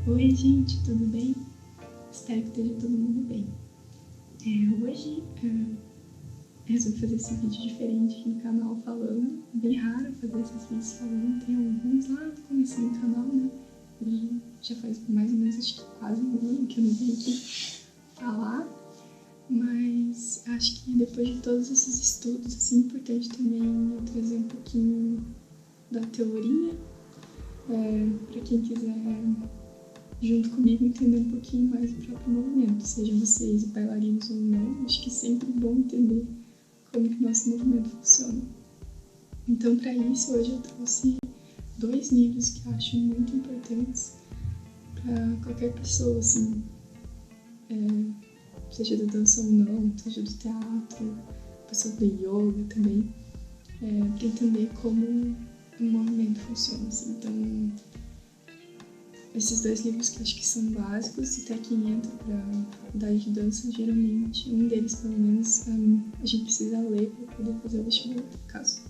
Oi gente, tudo bem? Espero que esteja todo mundo bem. Hoje resolvi fazer esse vídeo diferente aqui no canal falando. É bem raro fazer esses vídeos falando, tem alguns lá no começo do canal, né? E já faz mais ou menos, acho que quase um ano que eu não venho aqui falar. Mas acho que depois de todos esses estudos, assim, é importante também eu trazer um pouquinho da teoria, para quem quiser junto comigo entender um pouquinho mais o próprio movimento, sejam vocês bailarinos ou não. Acho que é sempre bom entender como que o nosso movimento funciona. Então, para isso, hoje eu trouxe 2 livros que eu acho muito importantes para qualquer pessoa, assim, seja da dança ou não, seja do teatro, pessoa do yoga também, para entender como o movimento funciona, assim. Então, esses 2 livros que eu acho que são básicos, até quem entra para a faculdade de dança, geralmente, um deles pelo menos, a gente precisa ler para poder fazer o vestibular, no caso.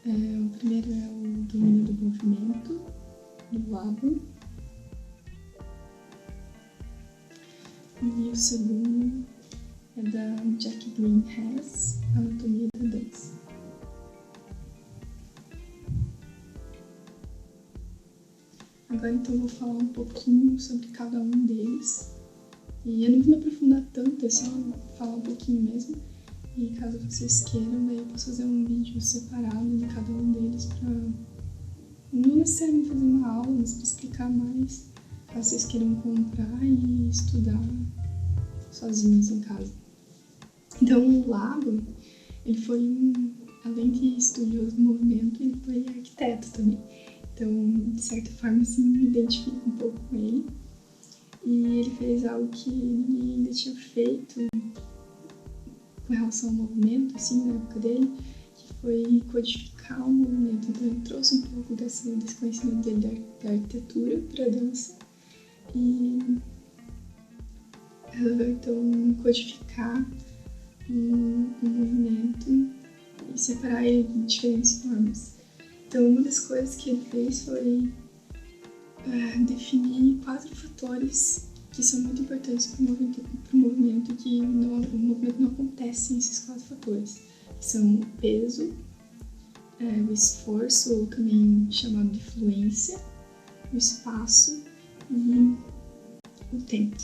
O primeiro é o Domínio do Movimento, do Labo. E o segundo é da Jack Green Hess, Anatomia da Dança. Agora então eu vou falar um pouquinho sobre cada um deles. E eu não vou me aprofundar tanto, é só falar um pouquinho mesmo. E caso vocês queiram, daí eu posso fazer um vídeo separado de cada um deles pra não necessariamente fazer uma aula, mas pra explicar mais. Caso vocês queiram comprar e estudar sozinhos em casa. Então o Labo, ele foi, além de estudioso do movimento, ele foi arquiteto também. Então, de certa forma, assim, me identifico um pouco com ele. E ele fez algo que ninguém ainda tinha feito com relação ao movimento, assim, na época dele, que foi codificar o movimento. Então, ele trouxe um pouco desse conhecimento dele da arquitetura para a dança e resolveu, então, codificar um movimento e separar ele de diferentes formas. Então, uma das coisas que ele fez foi definir 4 fatores que são muito importantes para o movimento, que o movimento não acontece sem esses 4 fatores, que são o peso, o esforço, ou também chamado de fluência, o espaço e o tempo.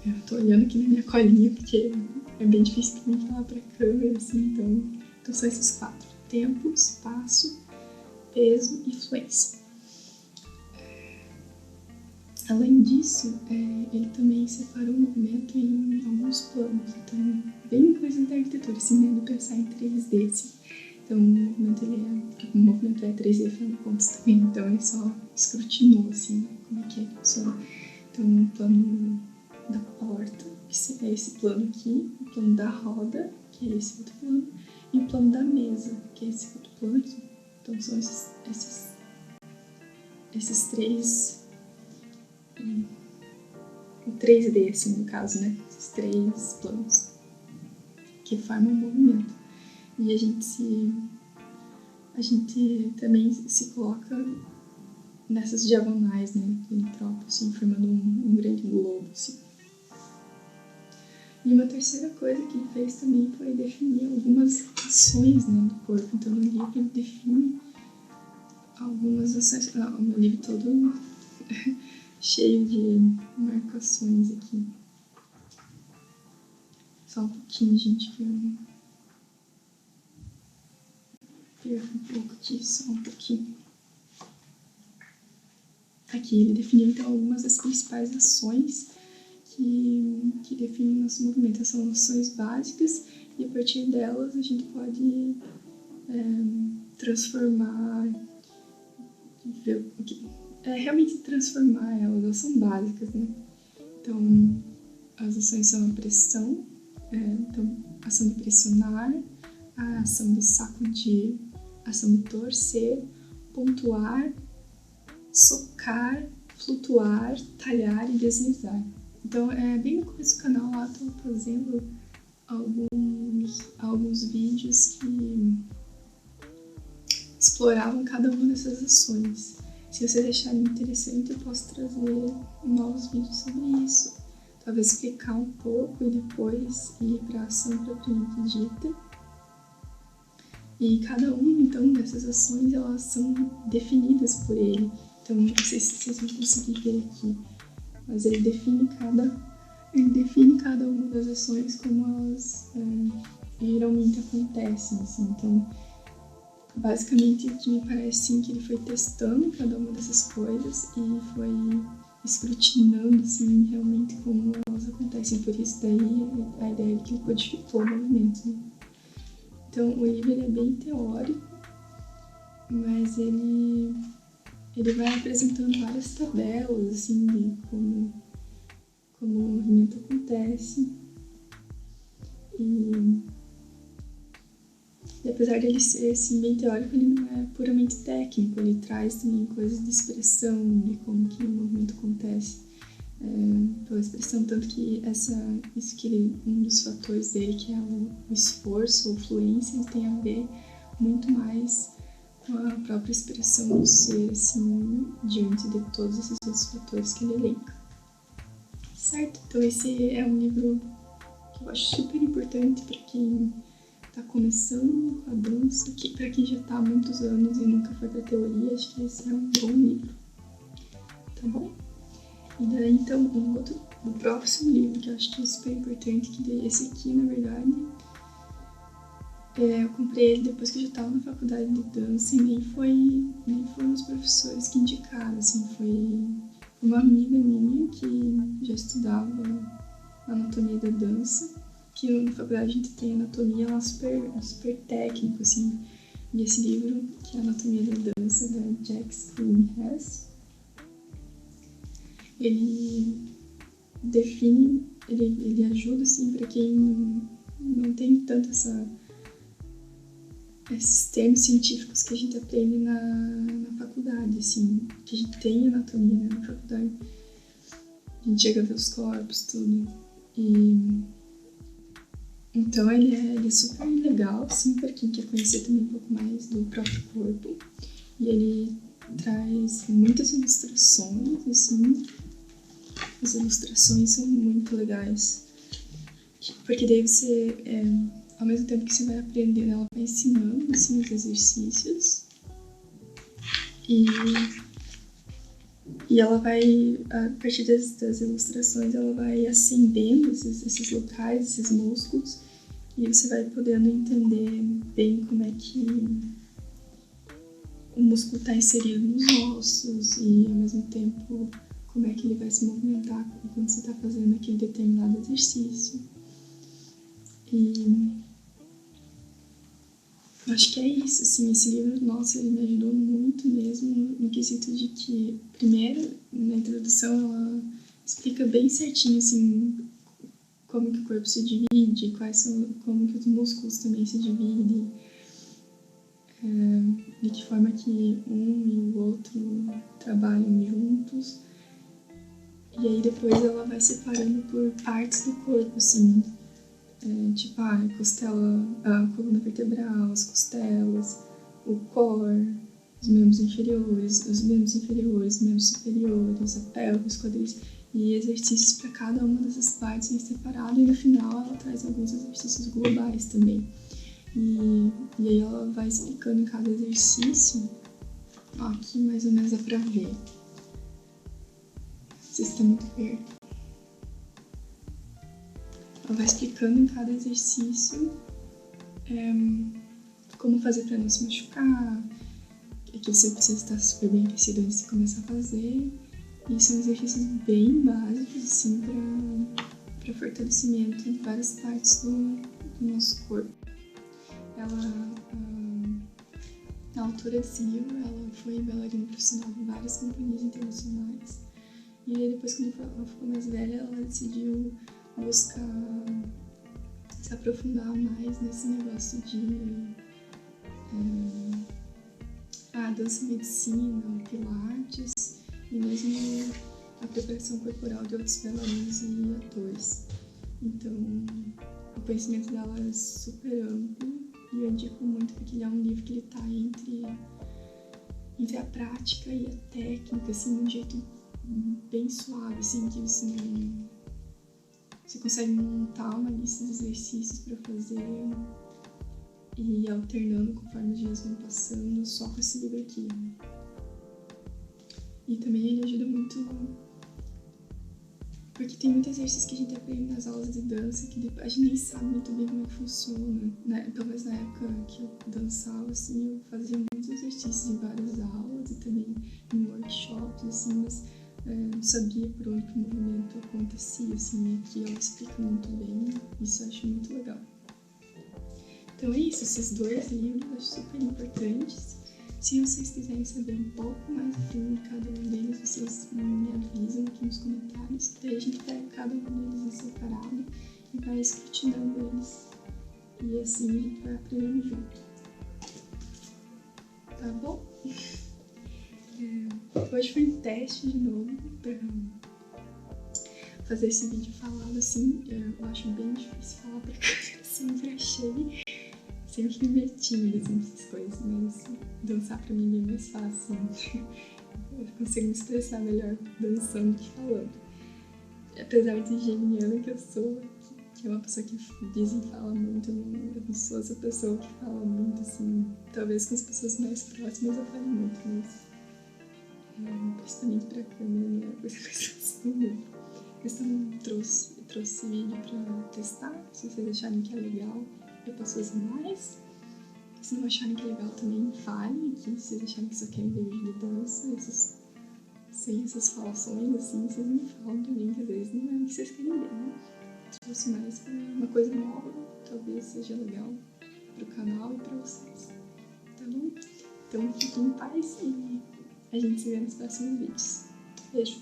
Eu tô olhando aqui na minha colinha, porque é bem difícil pra mim falar pra câmera, assim, então são esses 4. Tempo, espaço, peso e fluência. Além disso, ele também separou o movimento em alguns planos, então bem coisa da arquitetura, assim, né, de pensar em 3D, assim. Então o movimento é 3D, afinal de contas, também, então ele só escrutinou, assim, né, como é que funciona. Então o plano da porta, que é esse plano aqui, o plano da roda, que é esse outro plano, e o plano da mesa, que é esse outro plano aqui. Então são esses 3, o 3D, assim, no caso, né? Esses 3 planos que formam o movimento. E a gente também se coloca nessas diagonais, né? Ele próprio, assim, formando um grande globo, assim. E uma terceira coisa que ele fez também foi definir algumas ações, né, do corpo. Então, no livro ele define algumas ações. O meu livro todo cheio de marcações aqui. Só um pouquinho, gente, que eu perco um pouco aqui, só um pouquinho. Aqui ele definiu, então, algumas das principais ações que definem nosso movimento. São ações básicas e a partir delas a gente pode transformar, realmente transformar elas. Elas são básicas, né? Então, as ações são a pressão, então, a ação de pressionar, a ação de sacudir, a ação de torcer, pontuar, socar, flutuar, talhar e deslizar. Então, bem no começo do canal lá, estou fazendo alguns vídeos que exploravam cada uma dessas ações. se vocês acharem interessante, eu posso trazer novos vídeos sobre isso. Talvez explicar um pouco e depois ir para a ação propriamente dita. E cada uma, então, dessas ações, elas são definidas por ele. Então, não sei se vocês vão conseguir ver aqui, mas ele define cada uma das ações como elas geralmente acontecem, assim. Então, basicamente, o que me parece, sim, que ele foi testando cada uma dessas coisas e foi escrutinando, assim, realmente como elas acontecem. Por isso, daí, a ideia de que ele codificou o movimento, né? Então, o livro ele é bem teórico, mas ele vai apresentando várias tabelas, assim, de como o movimento acontece. E apesar dele ser, assim, bem teórico, ele não é puramente técnico. Ele traz também coisas de expressão, de como que o movimento acontece pela expressão. Tanto que um dos fatores dele, que é o esforço ou fluência, ele tem a ver muito mais com a própria expressão do ser, assim, diante de todos esses outros fatores que ele elenca. Certo? Então esse é um livro que eu acho super importante para quem está começando com a dança, para quem já está há muitos anos e nunca foi para teoria, acho que esse é um bom livro. Tá bom? E daí, então, o próximo livro que eu acho que é super importante, que daí esse aqui, na verdade, eu comprei ele depois que eu já estava na faculdade de dança e nem foi os professores que indicaram, assim, foi uma amiga minha que já estudava anatomia da dança, que na faculdade a gente tem anatomia lá super técnico, assim, e esse livro, que é Anatomia da Dança, da Jack Skillington Hess, ele define, ele ajuda, assim, para quem não tem tanto esses termos científicos que a gente aprende na faculdade, assim, que a gente tem anatomia, né, na faculdade. A gente chega a ver os corpos, tudo. E então ele é super legal, assim, para quem quer conhecer também um pouco mais do próprio corpo. E ele traz muitas ilustrações, assim. As ilustrações são muito legais. Porque daí você, ao mesmo tempo que você vai aprendendo, ela vai ensinando, assim, os exercícios. E ela vai, a partir das ilustrações, ela vai acendendo esses locais, esses músculos, e você vai podendo entender bem como é que o músculo está inserido nos ossos e, ao mesmo tempo, como é que ele vai se movimentar enquanto você está fazendo aquele determinado exercício. E acho que é isso, assim, esse livro, nossa, ele me ajudou muito mesmo no quesito de que, primeiro, na introdução, ela explica bem certinho, assim, como que o corpo se divide, como que os músculos também se dividem, de que forma que um e o outro trabalham juntos. E aí depois ela vai separando por partes do corpo, assim, tipo a costela, a coluna vertebral, as costelas, o core, os membros inferiores, os membros superiores, a pelve, os quadris, e exercícios para cada uma dessas partes em separado, e no final ela traz alguns exercícios globais também. E aí ela vai explicando em cada exercício. Ó, aqui mais ou menos dá pra ver. Vocês estão muito perto. Ela vai explicando em cada exercício como fazer para não se machucar, que você precisa estar super bem aquecido antes de começar a fazer. E são exercícios bem básicos, assim, para fortalecimento de várias partes do nosso corpo. A autora desse livro, ela foi bailarina profissional de várias companhias internacionais. E aí depois, quando ela ficou mais velha, ela decidiu buscar se aprofundar mais nesse negócio de dança medicina, pilates e mesmo a preparação corporal de outros bailarinos e atores. Então, o conhecimento dela é super amplo e eu indico muito porque ele é um livro que ele está entre entre a prática e a técnica, assim, de um jeito bem suave, assim, que você consegue montar uma lista de exercícios para fazer e ir alternando conforme os dias vão passando, só com esse livro aqui. E também ele ajuda muito, porque tem muito exercício que a gente aprende nas aulas de dança que a gente nem sabe muito bem como é que funciona, né? Talvez na época que eu dançava, assim, eu fazia muitos exercícios em várias aulas e também em workshops, assim, mas não sabia por onde que o movimento acontecia, assim, e aqui ela explica muito bem, isso eu acho muito legal. Então é isso, esses 2 livros eu acho super importantes. Se vocês quiserem saber um pouco mais de cada um deles, vocês me avisam aqui nos comentários. Daí a gente pega cada um deles em separado e vai escrutinando eles. E assim a gente vai aprendendo junto. Tá bom? Hoje foi um teste de novo para fazer esse vídeo falado assim. Eu acho bem difícil falar pra câmera, sempre achei. Sempre fui meio tímida assim, essas coisas, mas dançar pra mim é mais fácil. Eu consigo me expressar melhor dançando que falando. Apesar de geminiana que eu sou, que é uma pessoa que dizem que fala muito, eu não sou essa pessoa que fala muito, assim. Talvez com as pessoas mais próximas eu fale muito, mas principalmente pra câmera não é a coisa mais fácil do mundo. Mas também trouxe esse vídeo pra testar, se vocês acharem que é legal. Eu posso fazer mais. Se não acharem que é legal, também falem aqui. Se vocês acharem que só querem ver vídeo de dança, sem essas falações, assim, vocês me falam também, que às vezes não é o que vocês querem ver, né? Se fosse mais pra uma coisa nova, talvez seja legal pro canal e pra vocês. Tá bom? Então fiquem em paz e a gente se vê nos próximos vídeos. Beijo!